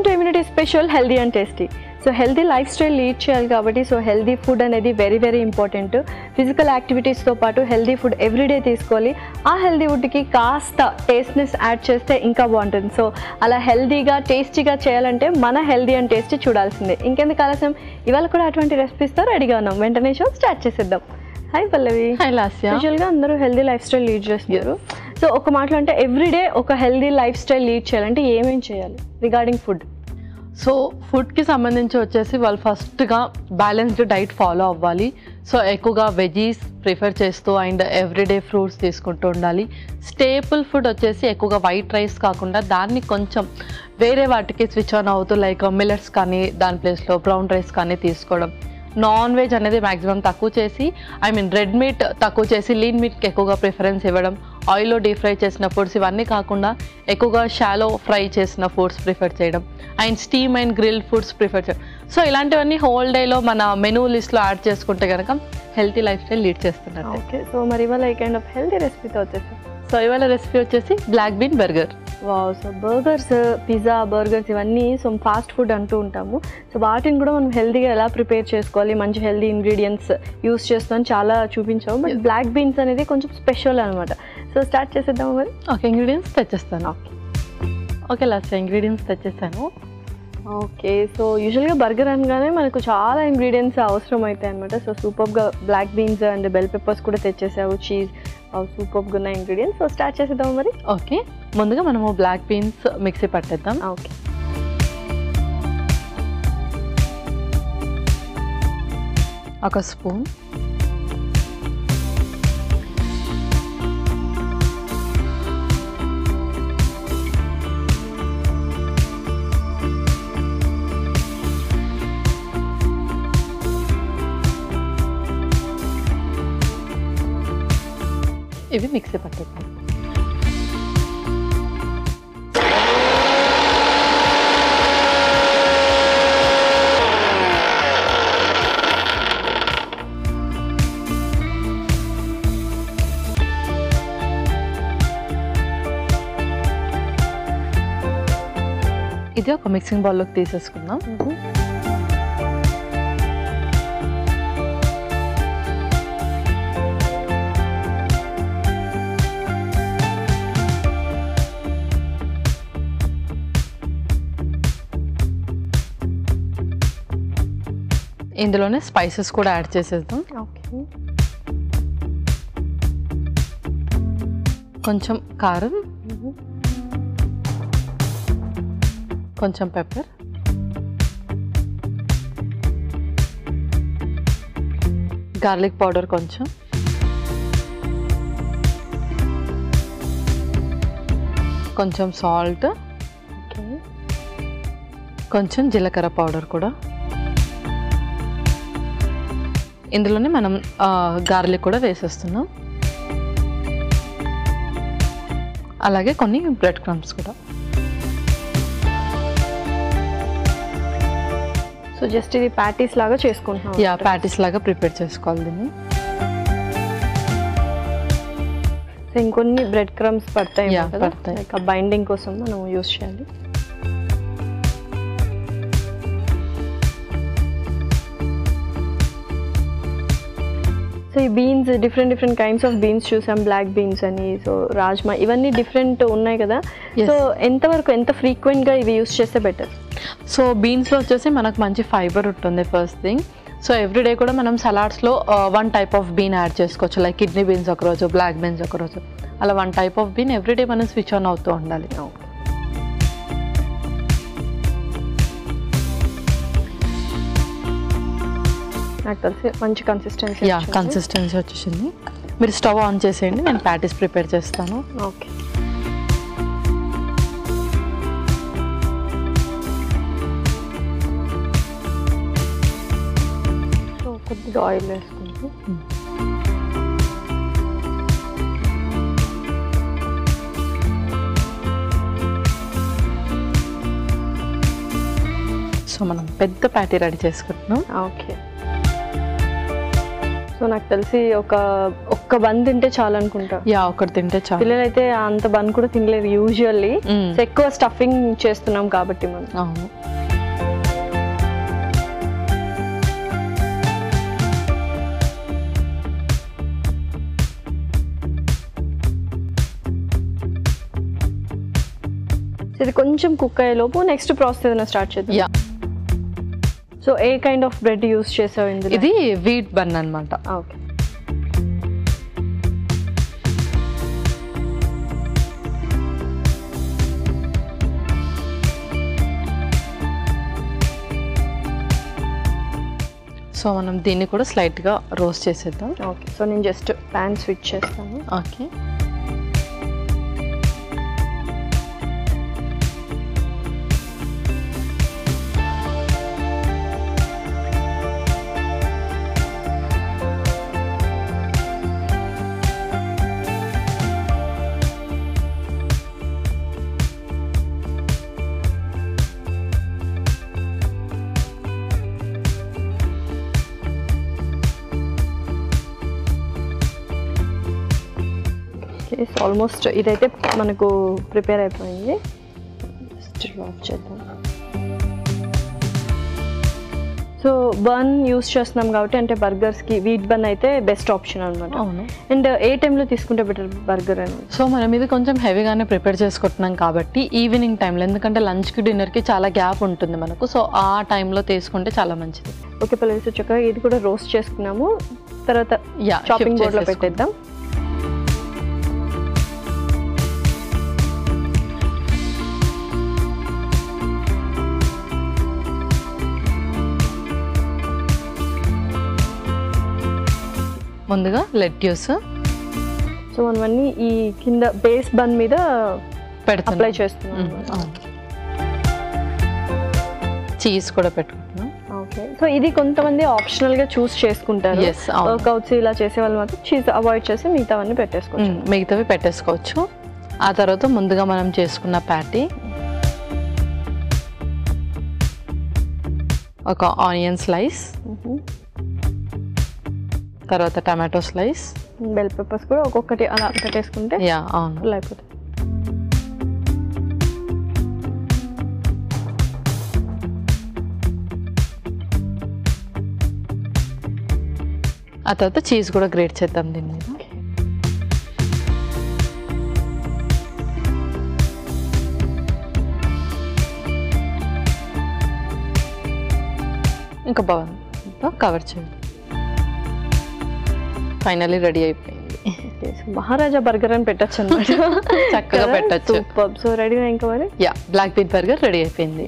Welcome to immunity special healthy and tasty. So healthy life style lead చేయాలి కాబట్టి so healthy food అనేది very very important. Physical యాక్టివిటీస్తో పాటు healthy food everyday తీసుకోవాలి. ఆ healthy ఫుడ్కి కాస్త టేస్ట్నెస్ యాడ్ చేస్తే ఇంకా బాగుంటుంది. సో అలా హెల్దీగా టేస్టీగా చేయాలంటే మన హెల్దీ అండ్ టేస్టీ చూడాల్సిందే. ఇంకెందుకు ఆలస్యం, ఇవాళ కూడా అటువంటి రెసిపీస్తో రెడీగా ఉన్నాం. వెంటనే షో స్టార్ట్ చేసేద్దాం. హాయ్ పల్లవి. హాయ్ లాస్య. యూజువల్గా అందరూ హెల్దీ లైఫ్ స్టైల్ లీడ్ చేస్తున్నారు. సో ఒక మాటలో అంటే ఎవ్రీడే ఒక హెల్దీ లైఫ్ స్టైల్ లీడ్ చేయాలంటే ఏమేమి చేయాలి రిగార్డింగ్ ఫుడ్? సో ఫుడ్కి సంబంధించి వచ్చేసి వాళ్ళు ఫస్ట్గా బ్యాలెన్స్డ్ డైట్ ఫాలో అవ్వాలి. సో ఎక్కువగా వెజీస్ ప్రిఫర్ చేస్తూ అండ్ ఎవ్రీడే ఫ్రూట్స్ తీసుకుంటూ ఉండాలి. స్టేపుల్ ఫుడ్ వచ్చేసి ఎక్కువగా వైట్ రైస్ కాకుండా దాన్ని కొంచెం వేరే వాటికి స్విచ్ ఆన్ అవుతూ లైక్ మిల్లెట్స్ కానీ దాని ప్లేస్లో బ్రౌన్ రైస్ కానీ తీసుకోవడం. నాన్ వెజ్ అనేది మ్యాక్సిమం తక్కువ చేసి రెడ్ మీట్ తక్కువ చేసి లీన్ మీట్కి ఎక్కువగా ప్రిఫరెన్స్ ఇవ్వడం. ఆయిల్లో డీప్ ఫ్రై చేసిన ఫుడ్స్ ఇవన్నీ కాకుండా ఎక్కువగా షాలో ఫ్రై చేసిన ఫుడ్స్ ప్రిఫర్ చేయడం and steam and grill foods prefer చేయడం. సో ఇలాంటివన్నీ హోల్ డేలో మన మెనూ లిస్ట్లో యాడ్ చేసుకుంటే కనుక హెల్తీ లైఫ్ స్టైల్ లీడ్ చేస్తున్నారు. ఓకే, సో మరి ఇవాళ ఈ కైండ్ ఆఫ్ హెల్తీ రెసిపీతో వచ్చేసి సో ఇవాళ రెసిపీ వచ్చేసి black bean burger. Wow. So burgers, pizza, burgers ఇవన్నీ సో ఫాస్ట్ ఫుడ్ అంటూ ఉంటాము. సో వాటిని కూడా మనం హెల్తీగా ఎలా ప్రిపేర్ చేసుకోవాలి, మంచి హెల్దీ ఇంగ్రీడియంట్స్ యూస్ చేస్తామని చాలా చూపించాము. బట్ బ్లాక్ బీన్స్ అనేది కొంచెం స్పెషల్ అనమాట. సో స్టార్ట్ చేసేద్దాము మరి. ఓకే, ఇంగ్రీడియంట్స్ తెచ్చేస్తాను. ఓకే లాస్ట్ ఇంగ్రీడియంట్స్ తెచ్చేస్తాను. ఓకే, సో యూజువల్గా బర్గర్ అనగానే మనకు చాలా ఇంగ్రీడియంట్స్ అవసరం అవుతాయి అనమాట. సో సూపర్గా black beans and bell peppers కూడా తెచ్చేసావు, చీజ్, సూపర్గా ఉన్న ఇంగ్రీడియంట్స్. సో స్టార్ట్ చేసేద్దాము మరి. ఓకే, ముందుగా మనము బ్లాక్ బీన్స్ మిక్సీ పట్టేద్దాం. ఓకే, ఒక స్పూన్, ఇవి మిక్సీ పట్టేద్దాం. ఇది ఒక మిక్సింగ్ బౌల్లోకి తీసేసుకుందాం. ఇందులోనే స్పైసెస్ కూడా యాడ్ చేసేద్దాం. ఓకే, కొంచెం కారం, కొంచెం పెప్పర్, గార్లిక్ పౌడర్ కొంచెం, కొంచెం సాల్ట్, కొంచెం జీలకర్ర పౌడర్ కూడా. ఇందులోనే మనం గార్లిక్ కూడా వేసేస్తున్నాం. అలాగే కొన్ని బ్రెడ్ క్రమ్స్ కూడా. సో జస్ట్ ఇది ప్యాటీస్ లాగా చేసుకుంటున్నాం. యా, ప్యాటీస్ లాగా ప్రిపేర్ చేసుకోవాలి దీన్ని. సో ఇంకొన్ని బ్రెడ్ క్రమ్స్ పడతాయి, పడతాయి. లైక్ ఆ బైండింగ్ కోసం మనం యూస్ చేయాలి. సో ఈ beans different kinds of beans చూసాం, బ్లాక్ బీన్స్ అని, సో రాజ్మా, ఇవన్నీ డిఫరెంట్ ఉన్నాయి కదా. సో ఎంత ఫ్రీక్వెంట్గా ఇవి యూస్ చేస్తే బెటర్? సో బీన్స్లో వచ్చేసి మనకు మంచి ఫైబర్ ఉంటుంది ఫస్ట్ థింగ్. సో ఎవ్రీడే కూడా మనం సలాడ్స్లో one type of bean add చేసుకోవచ్చు. లైక్ కిడ్నీ బీన్స్ ఒకరోజు, బ్లాక్ బీన్స్ ఒకరోజు, అలా one type of bean everyday మనం స్విచ్ ఆన్ అవుతూ ఉండాలి. నాకు తెలిసి మంచి కన్సిస్టెన్సీ వచ్చేసింది. మీరు స్టవ్ ఆన్ చేసేయండి, నేను ప్యాటీస్ ప్రిపేర్ చేస్తాను. ఓకే, సో కొద్దిగా ఆయిల్ వేసుకుంటూ సో మనం పెద్ద ప్యాటీ రెడీ చేసుకుంటున్నాం. ఓకే, సో నాకు తెలిసి ఒక్క బన్ తింటే చాలు అనుకుంటా. ఒకటి తింటే చాలు. పిల్లలు అయితే అంత బన్ కూడా తినలేరు యూజువల్లీ. సో ఎక్కువ స్టఫింగ్ చేస్తున్నాం కాబట్టి మనం. అవును. ఇది కొంచెం కుక్ అయ్యేలోపు నెక్స్ట్ ప్రాసెస్ ఏదైనా స్టార్ట్ చేద్దాం. So A kind of bread use చేసావు ఇందులో? ఇది వీట్ బన్ అన్నమాట. ఓకే. సో మనం దీన్ని కూడా స్లైట్గా రోస్ట్ చేసేద్దాం. ఓకే. సో నేను జస్ట్ ప్యాన్ స్విచ్ చేస్తాను. ఓకే. ఆల్మోస్ట్ ఇదైతే మనకు ప్రిపేర్ అయిపోయింది. జస్ట్ ఆఫ్ చేద్దాం. సో బన్ యూస్ చేస్తున్నాం కాబట్టి అంటే బర్గర్స్కి వీట్ బన్ అయితే బెస్ట్ ఆప్షన్ అనమాట. అవును. అండ్ ఏ టైంలో తీసుకుంటే బెటర్ బర్గర్ అని? సో మనం ఇది కొంచెం హెవీగానే ప్రిపేర్ చేసుకుంటున్నాం కాబట్టి ఈవినింగ్ టైంలో, ఎందుకంటే లంచ్కి డిన్నర్కి చాలా గ్యాప్ ఉంటుంది మనకు. సో ఆ టైంలో తీసుకుంటే చాలా మంచిది. ఓకే పల్లవి, చక్కగా ఇది కూడా రోస్ట్ చేసుకున్నాము. తర్వాత చాపింగ్ బోర్డ్లో పెట్టేద్దాం. ముందుగా లెట్యూస్. సో మనమన్నీ ఈ కింద బేస్ బన్ మీద అప్లై చేస్తున్నాం. చీజ్ కూడా పెట్టుకుంటున్నాం. ఓకే. సో ఇది కొంతమంది ఆప్షనల్గా చూస్ చేసుకుంటారు. వర్కౌట్స్ ఇలా చేసే వాళ్ళు మాత్రం చీజ్ అవాయిడ్ చేసి మిగతావన్నీ పెట్టేసుకోవచ్చు. మిగతావి పెట్టేసుకోవచ్చు. ఆ తర్వాత ముందుగా మనం చేసుకున్న ప్యాటీ, ఒక ఆనియన్ స్లైస్, తర్వాత టమాటో స్లైస్, బెల్ పెప్పర్స్ కూడా ఒక్కొక్కటి అలా పెట్టేసుకుంటే అవును అయిపోతుంది. ఆ తర్వాత చీజ్ కూడా గ్రేట్ చేద్దాం దీని మీద. ఇంకా బాగుంది, కవర్ చేయండి. ఫైనల్లీ రెడీ అయిపోయింది. మహారాజా బర్గర్ అని పెట్టచ్చు అనమాట. చక్కగా పెట్టచ్చు. సో రెడీ ఇంకా మరి బ్లాక్ బీన్ బర్గర్ రెడీ అయిపోయింది.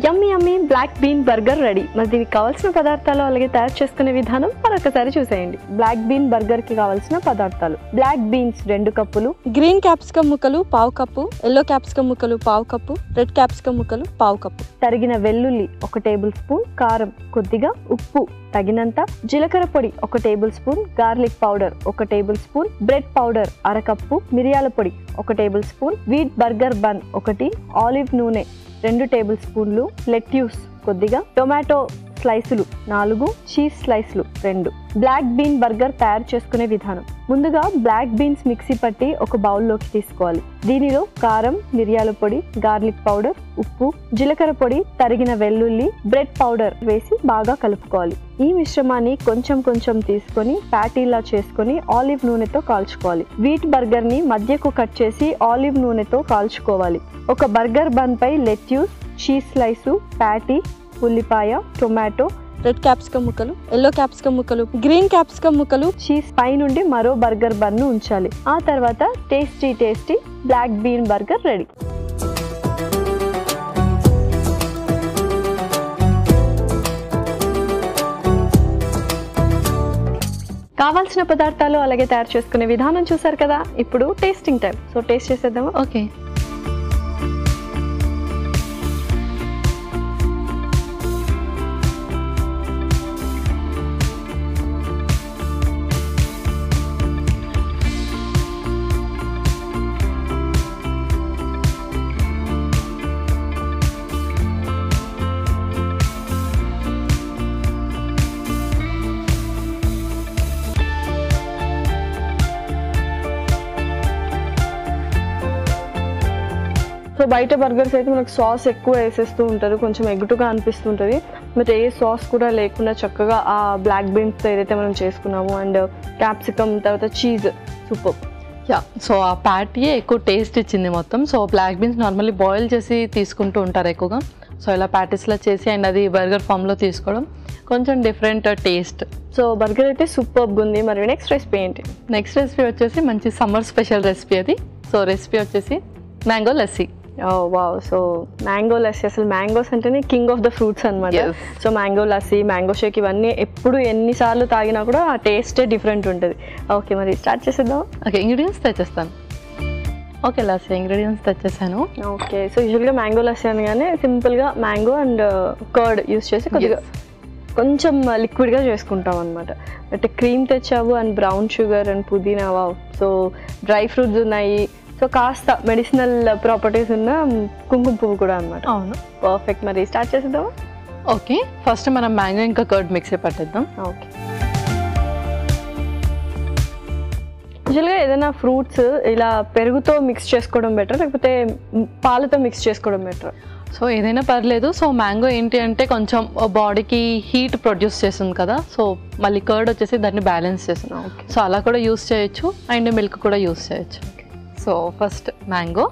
యమ్మీ యమ్మీ బ్లాక్ బీన్ బర్గర్ రెడీ. మరి దీనికి కావాల్సిన పదార్థాలు అలాగే తయారు చేసుకునే విధానం మరొకసారి చూసేయండి. బ్లాక్ బీన్ బర్గర్ కి కావాల్సిన పదార్థాలు: బ్లాక్ బీన్స్ 2 కప్పులు, గ్రీన్ క్యాప్సికమ్ ముక్కలు 1/2 కప్పు, ఎల్లో క్యాప్సికమ్ ముక్కలు 1/2 కప్పు, రెడ్ క్యాప్సికమ్ ముక్కలు 1/2 కప్పు, తరిగిన వెల్లుల్లి 1 టేబుల్ స్పూన్, కారం కొద్దిగా, ఉప్పు తగినంత, జీలకర్ర పొడి 1 tablespoon, garlic powder 1 tablespoon, bread powder 1/2 cup, మిరియాల పొడి 1 tablespoon, wheat burger bun 1, olive నూనె 2 టేబుల్ స్పూన్లు, లెట్యూస్ కొద్దిగా, టొమాటో స్లైసులు 4, చీజ్ స్లైసులు 2. బ్లాక్ బీన్ బర్గర్ తయారు చేసుకునే విధానం: ముందుగా బ్లాక్ బీన్స్ మిక్సీ పట్టి ఒక బౌల్లోకి తీసుకోవాలి. దీనిలో కారం, మిరియాల పొడి, గార్లిక్ పౌడర్, ఉప్పు, జీలకర్ర పొడి, తరిగిన వెల్లుల్లి, బ్రెడ్ పౌడర్ వేసి బాగా కలుపుకోవాలి. ఈ మిశ్రమాన్ని కొంచెం కొంచెం తీసుకొని ప్యాటీలా చేసుకొని ఆలివ్ నూనెతో కాల్చుకోవాలి. వీట్ బర్గర్ ని మధ్యకు కట్ చేసి ఆలివ్ నూనెతో కాల్చుకోవాలి. ఒక బర్గర్ బన్ పై లెట్యూస్, చీజ్ స్లైసు, ప్యాటీ, ఉల్లిపాయ, టొమాటో, రెడ్ క్యాప్సికమ్ ముక్కలు, ఎల్లో క్యాప్సికమ్ ముక్కలు, గ్రీన్ క్యాప్సికమ్ ముక్కలు, చీజ్ పై నుండి మరో బర్గర్ బన్ ను ఉంచాలి. ఆ తర్వాత tasty black bean burger ready. కావాల్సిన పదార్థాలు అలాగే తయారు చేసుకునే విధానం చూసారు కదా. ఇప్పుడు టేస్టింగ్ టైం. సో టేస్ట్ చేసేద్దామా? ఓకే. సో బయట బర్గర్స్ అయితే మనకు సాస్ ఎక్కువ వేసేస్తూ ఉంటారు, కొంచెం ఎగుటుగా అనిపిస్తుంటుంది. బట్ ఏ సాస్ కూడా లేకుండా చక్కగా ఆ బ్లాక్ బీన్స్తో ఏదైతే మనం చేసుకున్నామో అండ్ క్యాప్సికమ్ తర్వాత చీజ్ సూపర్. యా, సో ఆ ప్యాటీ ఎక్కువ టేస్ట్ ఇచ్చింది మొత్తం. So black beans normally boil చేసి తీసుకుంటూ ఉంటారు ఎక్కువగా. సో ఇలా ప్యాటీస్లో చేసి అండ్ అది బర్గర్ ఫామ్లో తీసుకోవడం కొంచెం డిఫరెంట్ టేస్ట్. సో బర్గర్ అయితే సూపర్గా ఉంది. మరి నెక్స్ట్ రెసిపీ ఏంటి? నెక్స్ట్ రెసిపీ వచ్చేసి మంచి సమ్మర్ స్పెషల్ రెసిపీ అది. సో రెసిపీ వచ్చేసి mango lassi. Wow, so mango lassi అసలు మ్యాంగోస్ అంటేనే కింగ్ ఆఫ్ ద ఫ్రూట్స్ అనమాట. So mango lassi, mango shake ఇవన్నీ ఎప్పుడు ఎన్నిసార్లు తాగినా కూడా ఆ టేస్టే డిఫరెంట్ ఉంటుంది. ఓకే, మరి స్టార్ట్ చేసేద్దాం. ఓకే, ఇంగ్రీడియంట్స్ తెచ్చేస్తాను. ఓకే లస్సీ ఇంగ్రీడియంట్స్ తెచ్చేసాను. ఓకే, సో యూజువల్గా మ్యాంగో లస్సీ అనగానే సింపుల్గా మ్యాంగో అండ్ కర్డ్ యూస్ చేసి కొద్దిగా కొంచెం లిక్విడ్గా చేసుకుంటాం అనమాట. బట్ క్రీమ్ తెచ్చావు అండ్ బ్రౌన్ షుగర్ అండ్ పుదీనా. వావ్, సో డ్రై ఫ్రూట్స్ ఉన్నాయి, సో కాస్త మెడిసినల్ ప్రాపర్టీస్ ఉన్న కుంకుమ పువ్వు కూడా అనమాట. అవును, పర్ఫెక్ట్. మరి స్టార్ట్ చేసేద్దామా? ఓకే, ఫస్ట్ మనం మ్యాంగో ఇంకా కర్డ్ మిక్సీ పట్టేద్దాం. ఓకే, యూజువల్గా ఏదైనా ఫ్రూట్స్ ఇలా పెరుగుతో మిక్స్ చేసుకోవడం బెటర్ లేకపోతే పాలతో మిక్స్ చేసుకోవడం బెటర్? సో ఏదైనా పర్లేదు. సో మ్యాంగో ఏంటి అంటే కొంచెం బాడీకి హీట్ ప్రొడ్యూస్ చేస్తుంది కదా, సో మళ్ళీ కర్డ్ వచ్చేసి దాన్ని బ్యాలెన్స్ చేస్తుంది. సో అలా కూడా యూస్ చేయొచ్చు అండ్ మిల్క్ కూడా యూస్ చేయొచ్చు. సో ఫస్ట్ మ్యాంగో,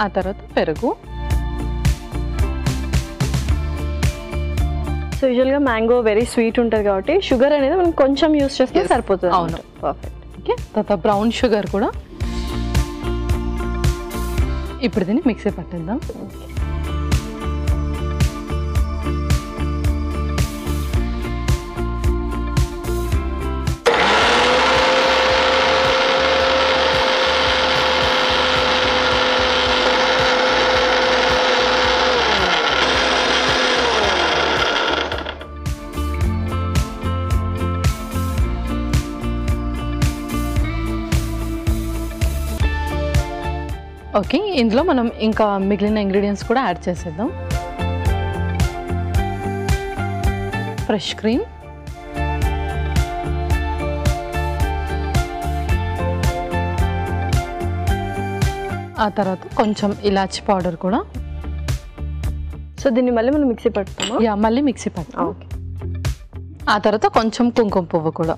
ఆ తర్వాత పెరుగు. సో యూజువల్గా మ్యాంగో వెరీ స్వీట్ ఉంటుంది కాబట్టి షుగర్ అనేది మనం కొంచెం యూస్ చేస్తే సరిపోతుంది. అవును, పర్ఫెక్ట్. ఓకే, తర్వాత బ్రౌన్ షుగర్ కూడా. ఇప్పుడు దీన్ని మిక్సీ పట్టేద్దాం. ఓకే, ఇందులో మనం ఇంకా మిగిలిన ఇంగ్రీడియంట్స్ కూడా యాడ్ చేసేద్దాం. ఫ్రెష్ క్రీమ్, ఆ తర్వాత కొంచెం ఇలాచి పౌడర్ కూడా. సో దీన్ని మళ్ళీ మనం మిక్సీ పట్టుతామా? యా, మళ్ళీ మిక్సీ పడతాం. ఓకే, ఆ తర్వాత కొంచెం కుంకుమ పువ్వు కూడా,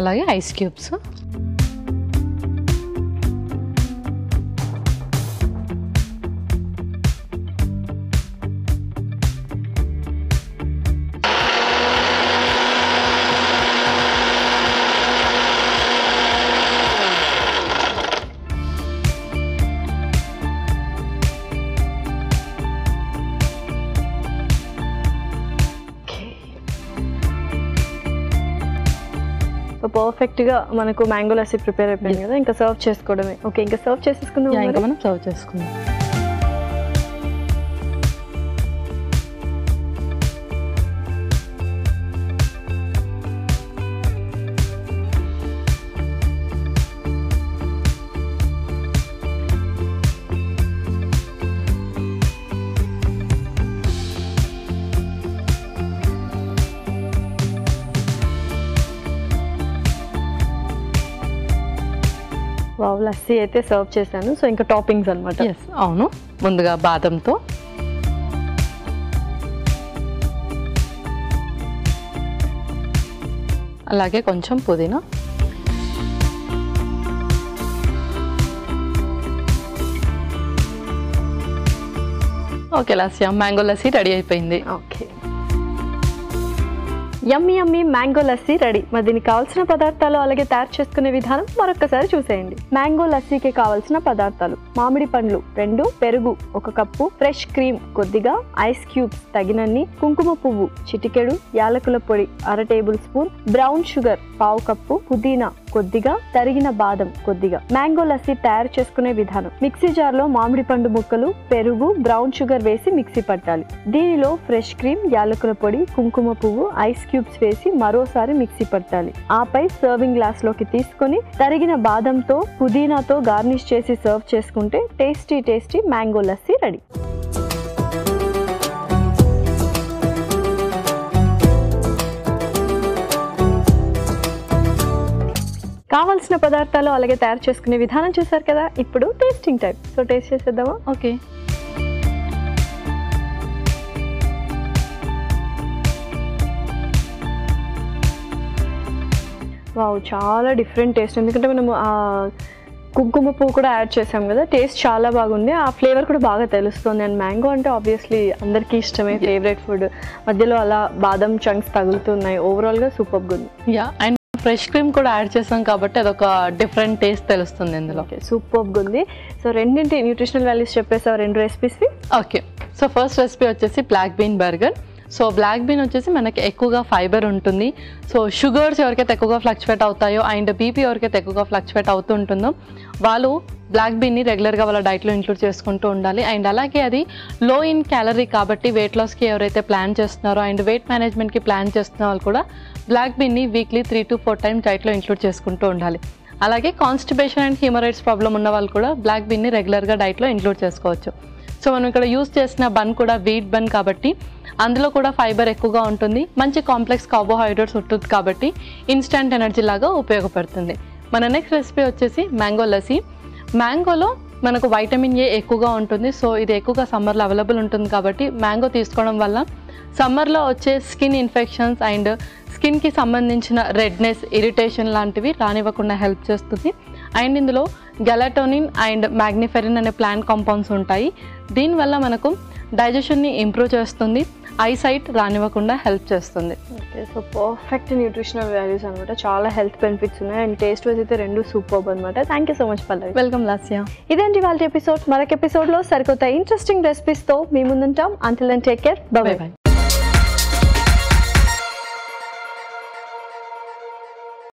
అలాగే ఐస్ క్యూబ్స్. సో పర్ఫెక్ట్గా మనకు మ్యాంగో లస్సీ ప్రిపేర్ అయిపోయింది కదా, ఇంకా సర్వ్ చేసుకోవడమే. ఓకే, ఇంకా సర్వ్ చేసేసుకుందాం. ఇంకా మనం సర్వ్ చేసుకుందాం. వావ్, లస్సీ అయితే సర్వ్ చేశాను. సో ఇంకా టాపింగ్స్ అనమాట. ఎస్, అవును. ముందుగా బాదంతో, అలాగే కొంచెం పుదీనా, okay lassi, mango lassi ready అయిపోయింది. ఓకే, యమ్మీ యమ్మీ మ్యాంగో లస్సీ రెడీ. మరి దీనికి కావాల్సిన పదార్థాలు అలాగే తయారు చేసుకునే విధానం మరొకసారి చూసేయండి. మ్యాంగో లస్సీకి కావాల్సిన పదార్థాలు: మామిడి పండ్లు 2, పెరుగు 1 కప్పు, ఫ్రెష్ క్రీమ్ కొద్దిగా, ఐస్ క్యూబ్స్ తగినన్ని, కుంకుమ పువ్వు చిటికెడు, యాలకుల పొడి 1/2 table spoon, brown sugar 1/2 cup, పుదీనా కొద్దిగా, తరిగిన బాదం కొద్దిగా. మ్యాంగో లస్సీ తయారు చేసుకునే విధానం: మిక్సీ జార్ లో మామిడి పండు ముక్కలు, పెరుగు, బ్రౌన్ షుగర్ వేసి మిక్సీ పట్టాలి. దీనిలో ఫ్రెష్ క్రీమ్, యాలకుల పొడి, కుంకుమ పువ్వు, ఐస్ క్యూబ్స్ వేసి మరోసారి మిక్సీ పట్టాలి. ఆపై సర్వింగ్ గ్లాస్ లోకి తీసుకొని తరిగిన బాదంతో పుదీనాతో గార్నిష్ చేసి సర్వ్ చేసుకుంటే tasty tasty mango lassi ready. కావాల్సిన పదార్థాలు అలాగే తయారు చేసుకునే విధానం చూసారు కదా, ఇప్పుడు టేస్టింగ్ టైం. సో టేస్ట్ చేసేద్దామా? ఓకే. వావ్, చాలా డిఫరెంట్ టేస్ట్. ఎందుకంటే మనం కుంకుమ పువ్వు కూడా యాడ్ చేసాం కదా, టేస్ట్ చాలా బాగుంది. ఆ ఫ్లేవర్ కూడా బాగా తెలుస్తుంది. అండ్ మ్యాంగో అంటే ఆబ్వియస్లీ అందరికీ ఇష్టమే, ఫేవరెట్ ఫుడ్. మధ్యలో అలా బాదం చంక్స్ తగులుతున్నాయి. ఓవరాల్గా సూపర్గా ఉంది. యా, అండ్ ఫ్రెష్ క్రీమ్ కూడా యాడ్ చేసాం కాబట్టి అదొక డిఫరెంట్ టేస్ట్ తెలుస్తుంది ఇందులో. ఓకే, సూపర్గా ఉంది. సో రెండింటి న్యూట్రిషనల్ వాల్యూస్ చెప్పేసావు, 2 రెసిపీస్వి. ఓకే, సో ఫస్ట్ రెసిపీ వచ్చేసి black bean burger. So black bean వచ్చేసి మనకి ఎక్కువగా ఫైబర్ ఉంటుంది. సో షుగర్స్ ఎవరికైతే ఎక్కువగా ఫ్లక్చువేట్ అవుతాయో అండ్ బీపీ ఎవరికైతే ఎక్కువగా ఫ్లక్చువేట్ అవుతూ ఉంటుందో వాళ్ళు బ్లాక్ బీన్ని రెగ్యులర్గా వాళ్ళ డైట్లో ఇంక్లూడ్ చేసుకుంటూ ఉండాలి. అండ్ అలాగే అది లో ఇన్ క్యాలరీ కాబట్టి వెయిట్ లాస్కి ఎవరైతే ప్లాన్ చేస్తున్నారో అండ్ వెయిట్ మేనేజ్మెంట్కి ప్లాన్ చేస్తున్న వాళ్ళు కూడా బ్లాక్ బీన్ని వీక్లీ 3 to 4 times డైట్లో ఇంక్లూడ్ చేసుకుంటూ ఉండాలి. అలాగే కాన్స్టిపేషన్ అండ్ హిమరాయిడ్స్ ప్రాబ్లం ఉన్న వాళ్ళు కూడా బ్లాక్ బీన్ని రెగ్యులర్గా డైట్లో ఇంక్లూడ్ చేసుకోవచ్చు. సో మనం ఇక్కడ యూస్ చేసిన బన్ కూడా వీట్ బన్ కాబట్టి అందులో కూడా ఫైబర్ ఎక్కువగా ఉంటుంది. మంచి కాంప్లెక్స్ కార్బోహైడ్రేట్స్ ఉంటుంది కాబట్టి ఇన్స్టంట్ ఎనర్జీ లాగా ఉపయోగపడుతుంది. మన నెక్స్ట్ రెసిపీ వచ్చేసి మ్యాంగో లస్సీ. మ్యాంగోలో మనకు వైటమిన్ ఏ ఎక్కువగా ఉంటుంది. సో ఇది ఎక్కువగా సమ్మర్లో అవైలబుల్ ఉంటుంది కాబట్టి మ్యాంగో తీసుకోవడం వల్ల సమ్మర్లో వచ్చే స్కిన్ ఇన్ఫెక్షన్స్ అండ్ స్కిన్కి సంబంధించిన రెడ్నెస్, ఇరిటేషన్ లాంటివి రానివ్వకుండా హెల్ప్ చేస్తుంది. అండ్ ఇందులో గెలటోనిన్ అండ్ మ్యాగ్నిఫెరిన్ అనే ప్లాంట్ కాంపౌండ్స్ ఉంటాయి. దీనివల్ల మనకు డైజెషన్ని ఇంప్రూవ్ చేస్తుంది, ఐసైట్ రానివ్వకుండా హెల్ప్ చేస్తుంది. Okay, so perfect nutritional values అనమాట. చాలా హెల్త్ బెనిఫిట్స్ ఉన్నాయి అండ్ టేస్ట్ వైజ్ అయితే 2 సూపర్బ్ అనమాట. Thank you so much Pallavi. Welcome Lasya. ఇదేంటి వాళ్ళ ఎపిసోడ్. మరొక ఎపిసోడ్లో సరికొత్త ఇంట్రెస్టింగ్ రెసిపీస్తో మీ ముందుంటాం. Until then take care, bye by.